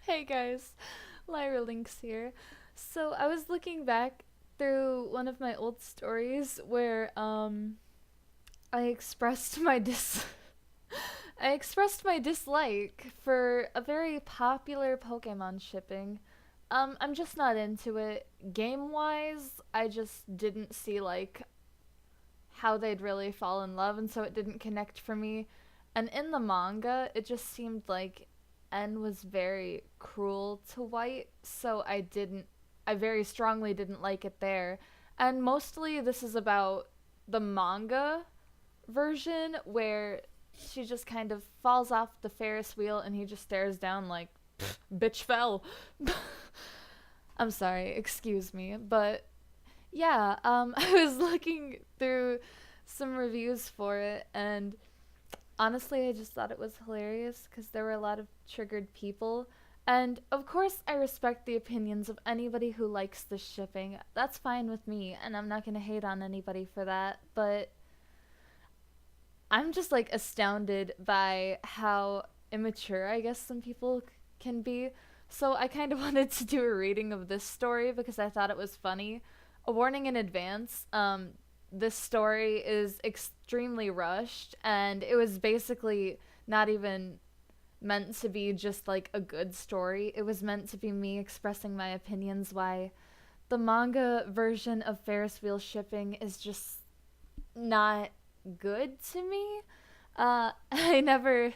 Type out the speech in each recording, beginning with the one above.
Hey guys, Lyra Linx here. So I was looking back through one of my old stories where I expressed my I expressed my dislike for a very popular Pokemon shipping. I'm just not into it. Game wise, I just didn't see like how they'd really fall in love, and so it didn't connect for me. And in the manga, it just seemed like N was very cruel to White, so I very strongly didn't like it there. And mostly this is about the manga version where she just kind of falls off the Ferris wheel and he just stares down like, bitch fell. I'm sorry, excuse me, but yeah, I was looking through some reviews for it, and honestly, I just thought it was hilarious because there were a lot of triggered people. And of course, I respect the opinions of anybody who likes the shipping. That's fine with me, and I'm not gonna hate on anybody for that. But I'm just like astounded by how immature I guess some people can be. So I kind of wanted to do a reading of this story because I thought it was funny. A warning in advance. This story is extremely rushed, and it was basically not even meant to be just like a good story. It was meant to be me expressing my opinions why the manga version of Ferris wheel shipping is just not good to me. I never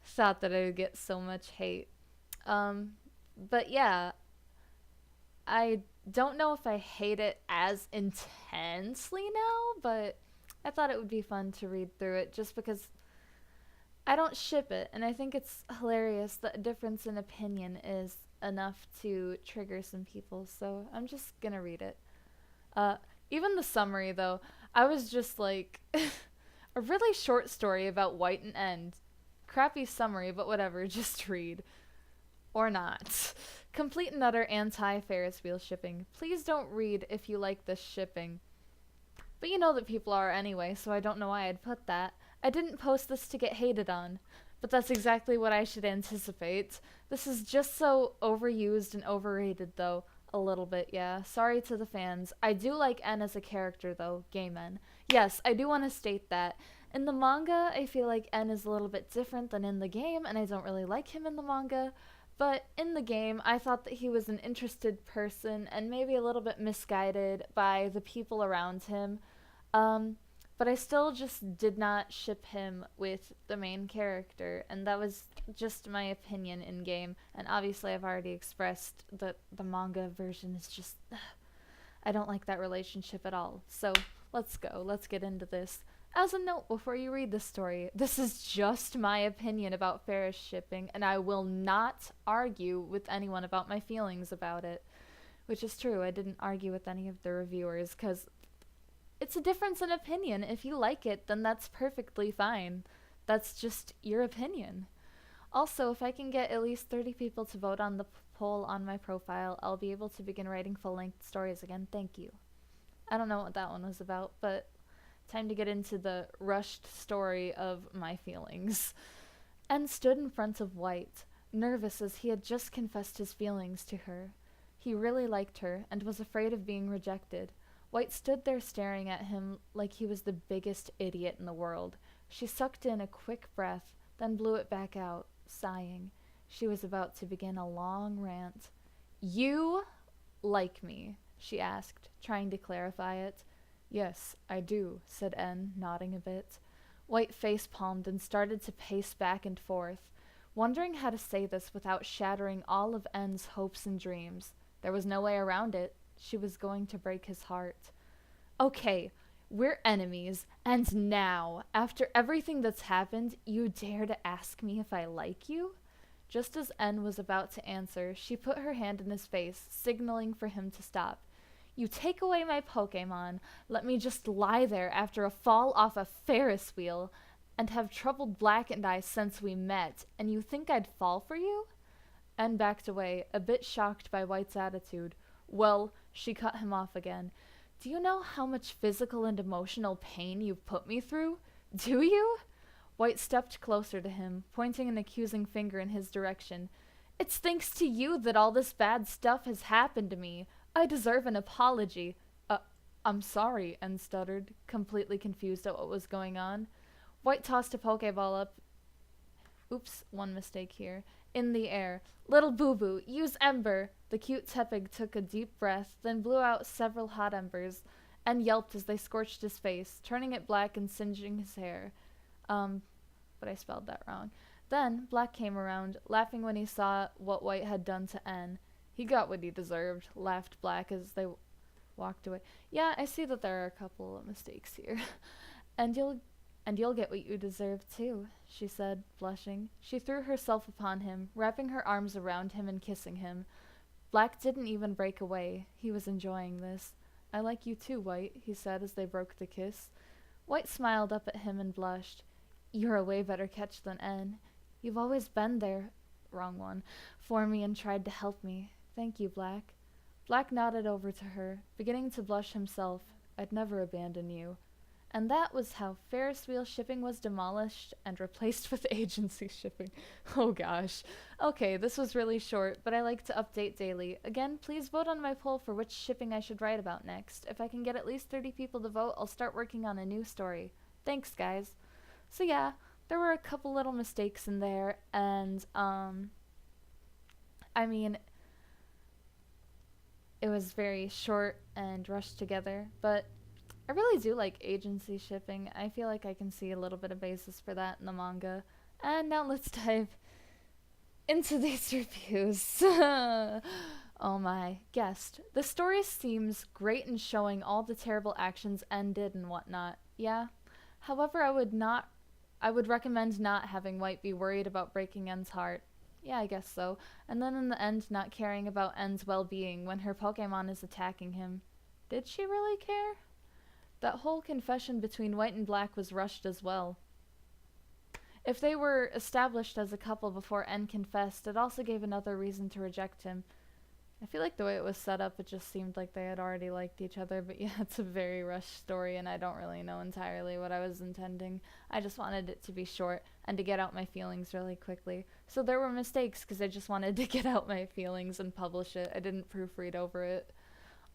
thought that I would get so much hate. Um, but yeah, I don't know if I hate it as intensely now, but I thought it would be fun to read through it just because I don't ship it, and I think it's hilarious that a difference in opinion is enough to trigger some people, so I'm just gonna read it. Uh, Even the summary, though, I was just like, a really short story about White and End. Crappy summary, but whatever, just read. Or not. Complete and utter anti Ferris wheel shipping. Please don't read if you like this shipping. But you know that people are anyway, so I don't know why I'd put that. I didn't post this to get hated on. But that's exactly what I should anticipate. This is just so overused and overrated, though. A little bit, yeah. Sorry to the fans. I do like N as a character, though. Gay men. Yes, I do want to state that. In the manga, I feel like N is a little bit different than in the game, and I don't really like him in the manga. But in the game, I thought that he was an interested person and maybe a little bit misguided by the people around him. Um, but I still just did not ship him with the main character, and that was just my opinion in game. And obviously, I've already expressed that the manga version is just. I don't like that relationship at all. So let's go. Let's get into this. As a note before you read the story, this is just my opinion about Ferris shipping, and I will not argue with anyone about my feelings about it. Which is true, I didn't argue with any of the reviewers, because it's a difference in opinion. If you like it, then that's perfectly fine. That's just your opinion. Also, if I can get at least 30 people to vote on the poll on my profile, I'll be able to begin writing full-length stories again. Thank you. I don't know what that one was about, but time to get into the rushed story of my feelings. N stood in front of White, nervous as he had just confessed his feelings to her. He really liked her and was afraid of being rejected. White stood there staring at him like he was the biggest idiot in the world. She sucked in a quick breath, then blew it back out, sighing. She was about to begin a long rant. You like me? She asked, trying to clarify it. Yes, I do, said N, nodding a bit. White face-palmed and started to pace back and forth, wondering how to say this without shattering all of N's hopes and dreams. There was no way around it. She was going to break his heart. Okay, we're enemies, and now, after everything that's happened, you dare to ask me if I like you? Just as N was about to answer, she put her hand in his face, signaling for him to stop. You take away my Pokemon, let me just lie there after a fall off a Ferris wheel, and have troubled Black and I since we met, and you think I'd fall for you? N backed away, a bit shocked by White's attitude. Well, she cut him off again. Do you know how much physical and emotional pain you've put me through? Do you? White stepped closer to him, pointing an accusing finger in his direction. It's thanks to you that all this bad stuff has happened to me. I deserve an apology. I'm sorry, N stuttered, completely confused at what was going on. White tossed a Pokeball up. Oops, one mistake here. In the air. Little boo-boo, use Ember. The cute Tepig took a deep breath, then blew out several hot embers, and yelped as they scorched his face, turning it black and singeing his hair. But I spelled that wrong. Then Black came around, laughing when he saw what White had done to N. He got what he deserved, laughed Black as they walked away. Yeah, I see that there are a couple of mistakes here. And you'll get what you deserve too, she said, blushing. She threw herself upon him, wrapping her arms around him and kissing him. Black didn't even break away. He was enjoying this. I like you too, White, he said as they broke the kiss. White smiled up at him and blushed. You're a way better catch than N. You've always been there, wrong one, for me and tried to help me. Thank you, Black. Black nodded over to her, beginning to blush himself. I'd never abandon you. And that was how Ferris wheel shipping was demolished and replaced with agency shipping. Oh gosh. Okay, this was really short, but I like to update daily. Again, please vote on my poll for which shipping I should write about next. If I can get at least 30 people to vote, I'll start working on a new story. Thanks, guys. So yeah, there were a couple little mistakes in there, and I mean, it was very short and rushed together, but I really do like agency shipping. I feel like I can see a little bit of basis for that in the manga. And now let's dive into these reviews. Oh my. Guest. The story seems great in showing all the terrible actions N did and whatnot. Yeah. However, I would recommend not having White be worried about breaking N's heart. Yeah, I guess so. And then in the end, not caring about N's well-being when her Pokemon is attacking him. Did she really care? That whole confession between White and Black was rushed as well. If they were established as a couple before N confessed, it also gave another reason to reject him. I feel like the way it was set up, it just seemed like they had already liked each other, but yeah, it's a very rushed story, and I don't really know entirely what I was intending. I just wanted it to be short, and to get out my feelings really quickly. So there were mistakes, because I just wanted to get out my feelings and publish it. I didn't proofread over it.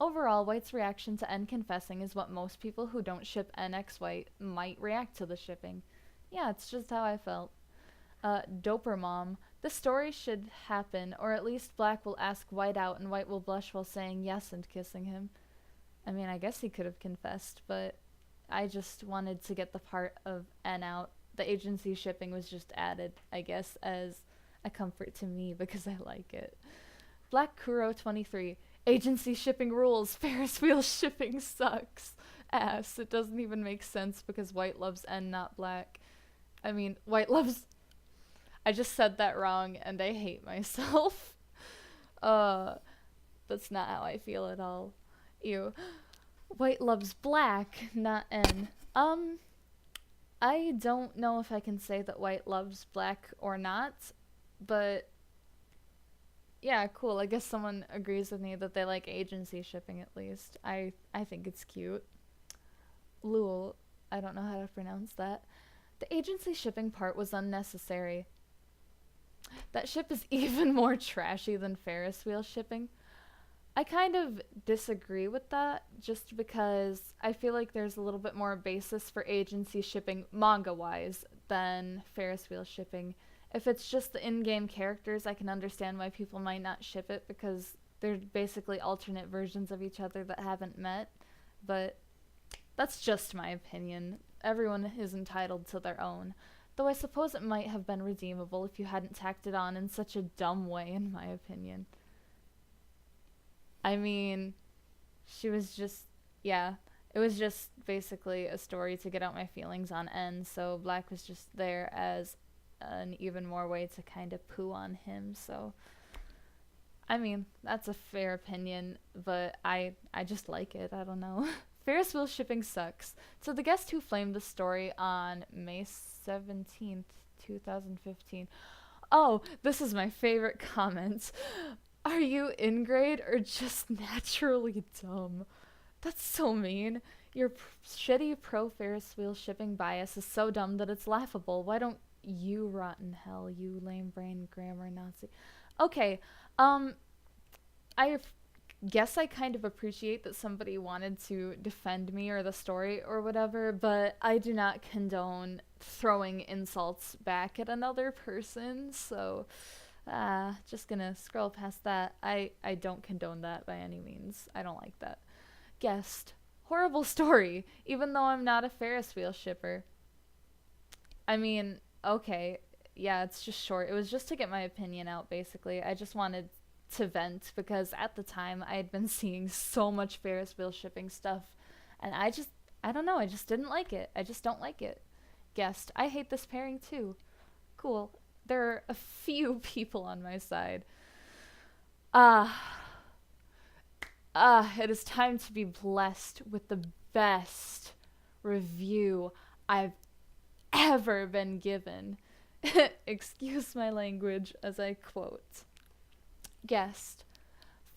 Overall, White's reaction to N confessing is what most people who don't ship NX White might react to the shipping. Yeah, it's just how I felt. Doper Mom. This story should happen, or at least Black will ask White out and White will blush while saying yes and kissing him. I mean, I guess he could have confessed, but I just wanted to get the part of N out. The agency shipping was just added, I guess, as a comfort to me because I like it. Black Kuro 23. Agency shipping rules. Ferris wheel shipping sucks. Ass. It doesn't even make sense because White loves N, not Black. I mean, White loves... I just said that wrong and I hate myself. That's not how I feel at all. Ew. White loves Black, not N. I don't know if I can say that White loves Black or not, but yeah, cool. I guess someone agrees with me that they like agency shipping at least. I think it's cute. Lul. I don't know how to pronounce that. The agency shipping part was unnecessary. That ship is even more trashy than Ferris wheel shipping. I kind of disagree with that just because I feel like there's a little bit more basis for agency shipping manga-wise than Ferris wheel shipping. If it's just the in-game characters, I can understand why people might not ship it because they're basically alternate versions of each other that haven't met. But that's just my opinion. Everyone is entitled to their own. Though I suppose it might have been redeemable if you hadn't tacked it on in such a dumb way, in my opinion. I mean, she was just, yeah, it was just basically a story to get out my feelings on N, so Black was just there as an even more way to kind of poo on him, so, I mean, that's a fair opinion, but I just like it, I don't know. Ferris wheel shipping sucks. So the guest who flamed the story on May 17th, 2015. Oh, this is my favorite comment. Are you in grade or just naturally dumb? That's so mean. Your shitty pro Ferris wheel shipping bias is so dumb that it's laughable. Why don't you rot in hell, you lame brain grammar Nazi? Okay, um, guess I kind of appreciate that somebody wanted to defend me or the story or whatever, but I do not condone throwing insults back at another person, so just gonna scroll past that. I don't condone that by any means. I don't like that. Guest. Horrible story, even though I'm not a Ferris wheel shipper. I mean, okay, yeah, it's just short. It was just to get my opinion out, basically. I just wanted to vent because at the time I had been seeing so much Ferris wheel shipping stuff, and I don't know, I just didn't like it. I just don't like it. Guest. I hate this pairing too. Cool. There are a few people on my side. Ah. It is time to be blessed with the best review I've ever been given. Excuse my language as I quote. Guest.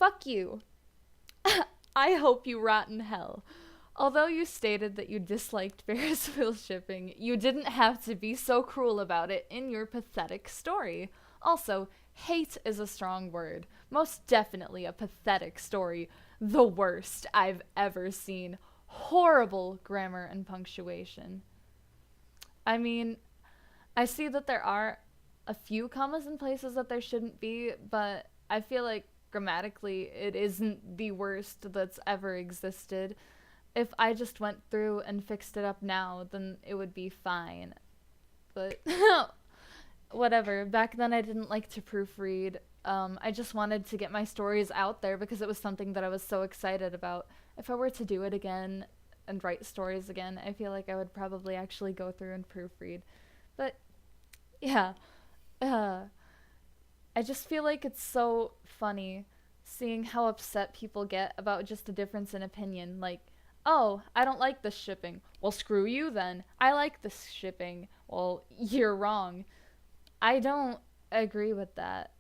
Fuck you. I hope you rot in hell. Although you stated that you disliked Ferris wheel shipping, you didn't have to be so cruel about it in your pathetic story. Also, hate is a strong word. Most definitely a pathetic story. The worst I've ever seen. Horrible grammar and punctuation. I mean, I see that there are a few commas in places that there shouldn't be, but I feel like grammatically it isn't the worst that's ever existed. If I just went through and fixed it up now, then it would be fine. But whatever. Back then I didn't like to proofread. I just wanted to get my stories out there because it was something that I was so excited about. If I were to do it again and write stories again, I feel like I would probably actually go through and proofread. But yeah, I just feel like it's so funny seeing how upset people get about just a difference in opinion. Like, oh, I don't like this shipping. Well, screw you then. I like this shipping. Well, you're wrong. I don't agree with that.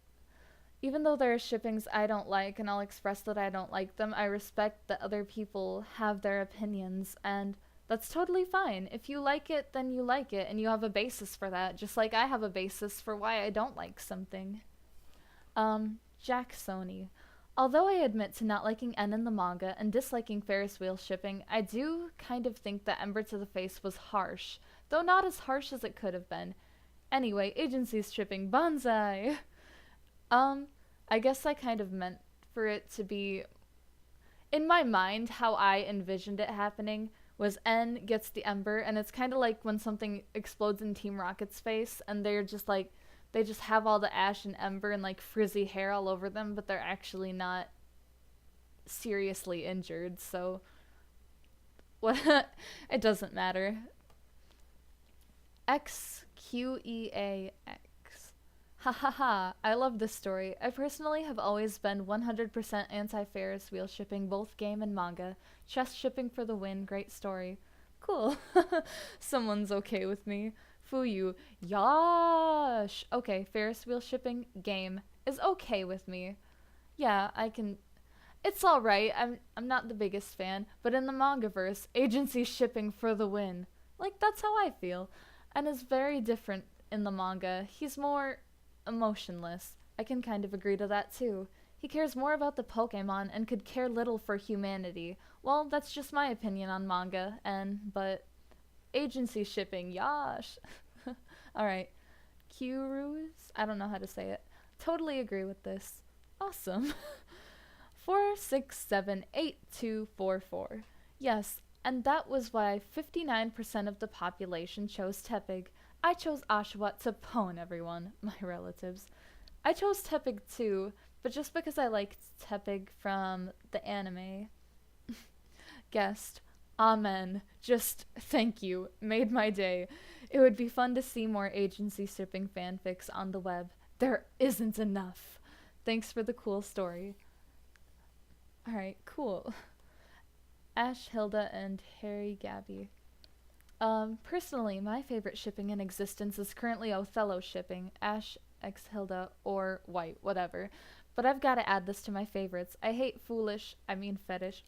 Even though there are shippings I don't like and I'll express that I don't like them, I respect that other people have their opinions, and that's totally fine. If you like it, then you like it, and you have a basis for that, just like I have a basis for why I don't like something. Jack Sony. Although I admit to not liking N in the manga and disliking Ferris wheel shipping, I do kind of think that Ember to the Face was harsh, though not as harsh as it could have been. Anyway, agencies shipping bonsai. I guess I kind of meant for it to be, in my mind, how I envisioned it happening was N gets the Ember, and it's kind of like when something explodes in Team Rocket's face, and they're just like, they just have all the ash and Ember and like frizzy hair all over them, but they're actually not seriously injured, so what? It doesn't matter. XQEAX. Ha ha ha, I love this story. I personally have always been 100% anti-Ferris wheel shipping, both game and manga. Chest shipping for the win, great story. Cool. Someone's okay with me. Fuyu. Yash! Okay, Ferris wheel shipping, game, is okay with me. Yeah, I can... It's alright, I'm not the biggest fan, but in the manga-verse, agency shipping for the win. Like, that's how I feel. And is very different in the manga. He's more emotionless. I can kind of agree to that too. He cares more about the Pokemon and could care little for humanity. Well, that's just my opinion on manga, but agency shipping, yash. Alright. Qrus? I don't know how to say it. Totally agree with this. Awesome. 4678244. Yes, and that was why 59% of the population chose Tepig. I chose Oshawott to pwn everyone, my relatives. I chose Tepig too, but just because I liked Tepig from the anime. Guest. Amen. Just thank you. Made my day. It would be fun to see more agency shipping fanfics on the web. There isn't enough. Thanks for the cool story. Alright, cool. Ash, Hilda, and Harry Gabby. Personally, my favorite shipping in existence is currently Othello shipping, Ash x Hilda, or White, whatever. But I've gotta add this to my favorites. I hate fetish.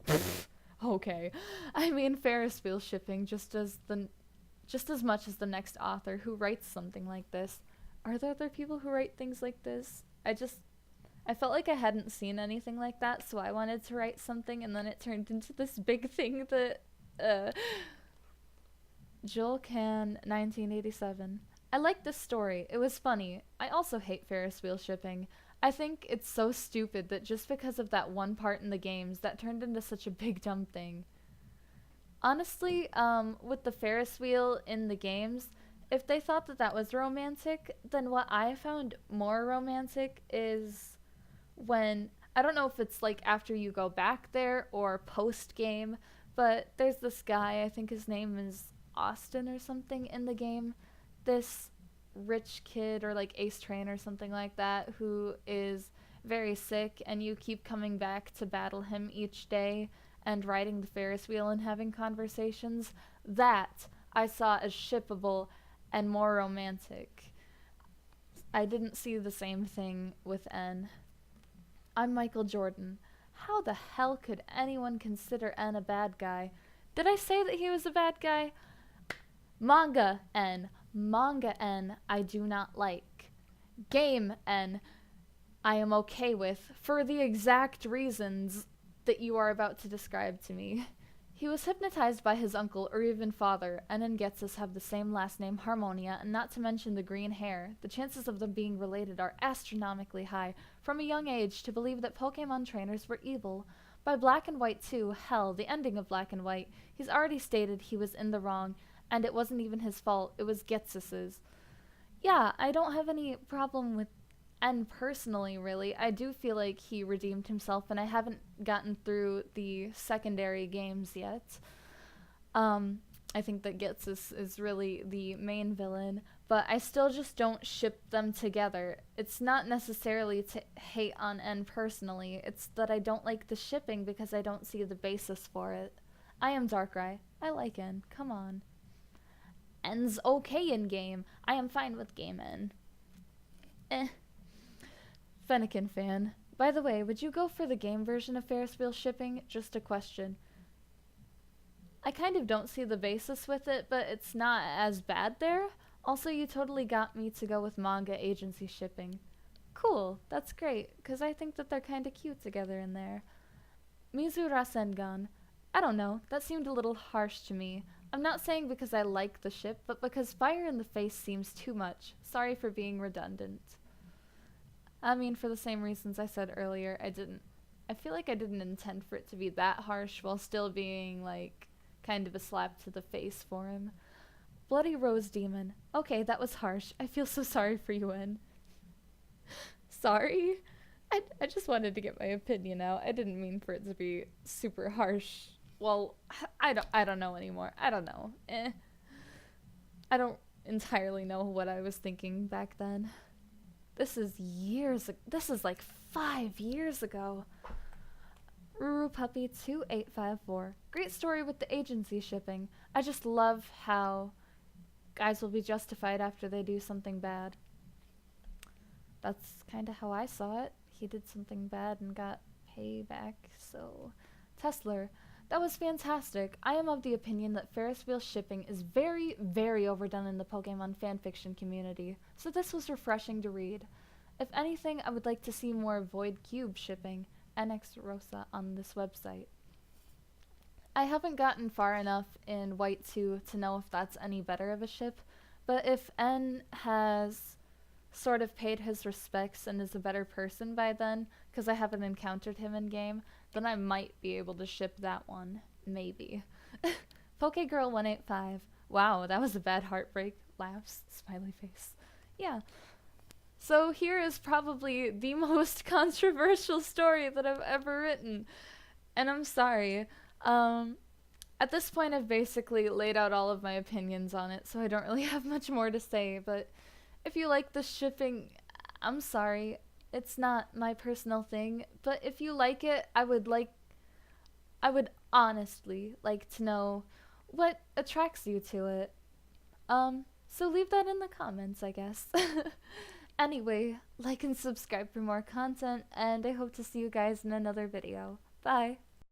Okay. I mean FerrisWheelShipping just as much as the next author who writes something like this. Are there other people who write things like this? I felt like I hadn't seen anything like that, so I wanted to write something, and then it turned into this big thing that, uh, Joel Can, 1987. I like this story. It was funny. I also hate FerrisWheelShipping. I think it's so stupid that just because of that one part in the games, that turned into such a big dumb thing. Honestly, with the Ferris wheel in the games, if they thought that that was romantic, then what I found more romantic is when, I don't know if it's like after you go back there or post game, but there's this guy, I think his name is Austin or something in the game. This rich kid or like Ace Train or something like that who is very sick, and you keep coming back to battle him each day and riding the Ferris wheel and having conversations. That I saw as shippable and more romantic. I didn't see the same thing with N. I'm Michael Jordan. How the hell could anyone consider N a bad guy? Did I say that he was a bad guy? Manga N. Manga N I do not like. Game N I am okay with for the exact reasons that you are about to describe to me. He was hypnotized by his uncle or even father. N and Getsus have the same last name, Harmonia, and not to mention the green hair. The chances of them being related are astronomically high. From a young age, to believe that Pokemon trainers were evil. By Black and White too, hell, the ending of Black and White. He's already stated he was in the wrong, and it wasn't even his fault, it was Getsus's. Yeah, I don't have any problem with N personally, really. I do feel like he redeemed himself, and I haven't gotten through the secondary games yet. I think that Getsus is really the main villain, but I still just don't ship them together. It's not necessarily to hate on N personally, it's that I don't like the shipping because I don't see the basis for it. I am Darkrai. I like N. Come on. N's okay in game. I am fine with game N. Fennekin fan. By the way, would you go for the game version of FerrisWheelShipping? Just a question. I kind of don't see the basis with it, but it's not as bad there. Also, you totally got me to go with manga agency shipping. Cool, that's great, because I think that they're kind of cute together in there. Mizu Rasengan. I don't know, that seemed a little harsh to me. I'm not saying because I like the ship, but because fire in the face seems too much. Sorry for being redundant. I mean, for the same reasons I said earlier, I feel like I didn't intend for it to be that harsh while still being, like, kind of a slap to the face for him. Bloody Rose Demon. Okay, that was harsh. I feel so sorry for you, N. Sorry? I just wanted to get my opinion out. I didn't mean for it to be super harsh. Well, I don't know anymore. I don't know. I don't entirely know what I was thinking back then. This is this is like 5 years ago. Ruru Puppy 2854. Great story with the agency shipping. I just love how guys will be justified after they do something bad. That's kind of how I saw it. He did something bad and got payback, so... Tesla. That was fantastic. I am of the opinion that FerrisWheelShipping is very, very overdone in the Pokemon fanfiction community, so this was refreshing to read. If anything, I would like to see more Void Cube shipping, NX Rosa, on this website. I haven't gotten far enough in White 2 to know if that's any better of a ship, but if N has sort of paid his respects and is a better person by then, because I haven't encountered him in game, then I might be able to ship that one. Maybe. PokeGirl185. Wow, that was a bad heartbreak. Laughs. Smiley face. Yeah. So here is probably the most controversial story that I've ever written. And I'm sorry. At this point I've basically laid out all of my opinions on it, so I don't really have much more to say, but if you like the shipping, I'm sorry. It's not my personal thing, but if you like it, I would honestly like to know what attracts you to it. So leave that in the comments, I guess. Anyway, like and subscribe for more content, and I hope to see you guys in another video. Bye!